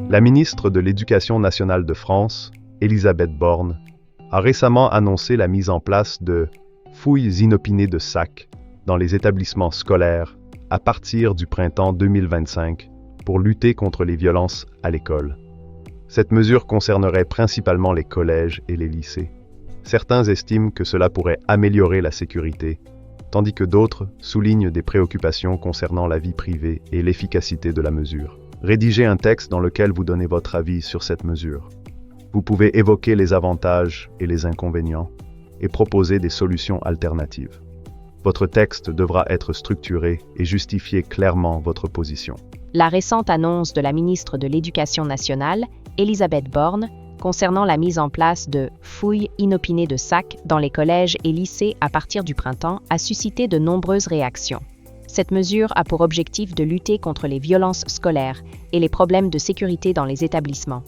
La ministre de l'Éducation nationale de France, Elisabeth Borne, a récemment annoncé la mise en place de fouilles inopinées de sacs dans les établissements scolaires à partir du printemps 2025 pour lutter contre les violences à l'école. Cette mesure concernerait principalement les collèges et les lycées. Certains estiment que cela pourrait améliorer la sécurité, tandis que d'autres soulignent des préoccupations concernant la vie privée et l'efficacité de la mesure. Rédigez un texte dans lequel vous donnez votre avis sur cette mesure. Vous pouvez évoquer les avantages et les inconvénients et proposer des solutions alternatives. Votre texte devra être structuré et justifier clairement votre position. La récente annonce de la ministre de l'Éducation nationale, Elisabeth Borne, concernant la mise en place de fouilles inopinées de sacs dans les collèges et lycées à partir du printemps a suscité de nombreuses réactions. Cette mesure a pour objectif de lutter contre les violences scolaires et les problèmes de sécurité dans les établissements.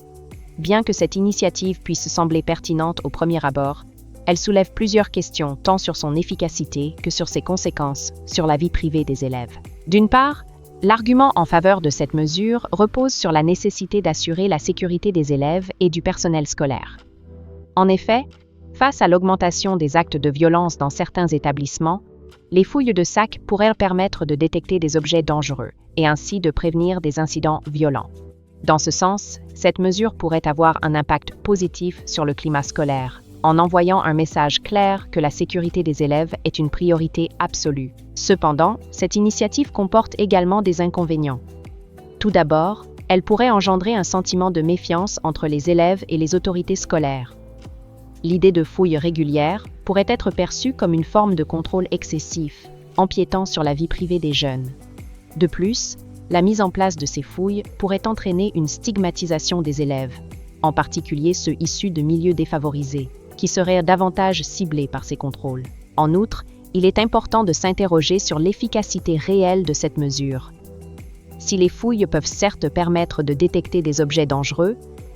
Bien que cette initiative puisse sembler pertinente au premier abord, elle soulève plusieurs questions tant sur son efficacité que sur ses conséquences sur la vie privée des élèves. D'une part, l'argument en faveur de cette mesure repose sur la nécessité d'assurer la sécurité des élèves et du personnel scolaire. En effet, face à l'augmentation des actes de violence dans certains établissements, les fouilles de sacs pourraient permettre de détecter des objets dangereux et ainsi de prévenir des incidents violents. Dans ce sens, cette mesure pourrait avoir un impact positif sur le climat scolaire, en envoyant un message clair que la sécurité des élèves est une priorité absolue. Cependant, cette initiative comporte également des inconvénients. Tout d'abord, elle pourrait engendrer un sentiment de méfiance entre les élèves et les autorités scolaires. L'idée de fouilles régulières pourrait être perçue comme une forme de contrôle excessif, empiétant sur la vie privée des jeunes. De plus, la mise en place de ces fouilles pourrait entraîner une stigmatisation des élèves, en particulier ceux issus de milieux défavorisés, qui seraient davantage ciblés par ces contrôles. En outre, il est important de s'interroger sur l'efficacité réelle de cette mesure. Si les fouilles peuvent certes permettre de détecter des objets dangereux,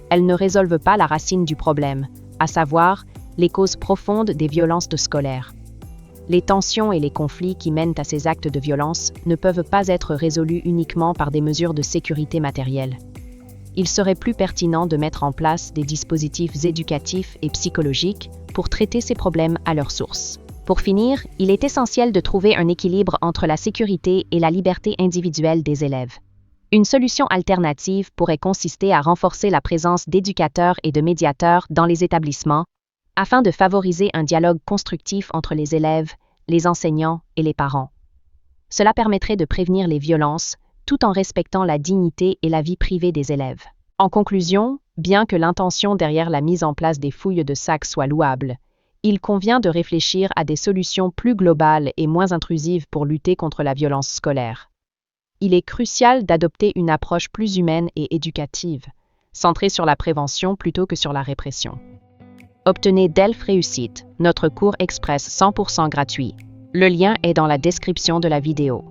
elles ne résolvent pas la racine du problème, à savoir les causes profondes des violences scolaires. Les tensions et les conflits qui mènent à ces actes de violence ne peuvent pas être résolus uniquement par des mesures de sécurité matérielle. Il serait plus pertinent de mettre en place des dispositifs éducatifs et psychologiques pour traiter ces problèmes à leur source. Pour finir, il est essentiel de trouver un équilibre entre la sécurité et la liberté individuelle des élèves. Une solution alternative pourrait consister à renforcer la présence d'éducateurs et de médiateurs dans les établissements, afin de favoriser un dialogue constructif entre les élèves, les enseignants et les parents. Cela permettrait de prévenir les violences, tout en respectant la dignité et la vie privée des élèves. En conclusion, bien que l'intention derrière la mise en place des fouilles de sacs soit louable, il convient de réfléchir à des solutions plus globales et moins intrusives pour lutter contre la violence scolaire. Il est crucial d'adopter une approche plus humaine et éducative, centrée sur la prévention plutôt que sur la répression. Obtenez DELF Réussite, notre cours express 100% gratuit. Le lien est dans la description de la vidéo.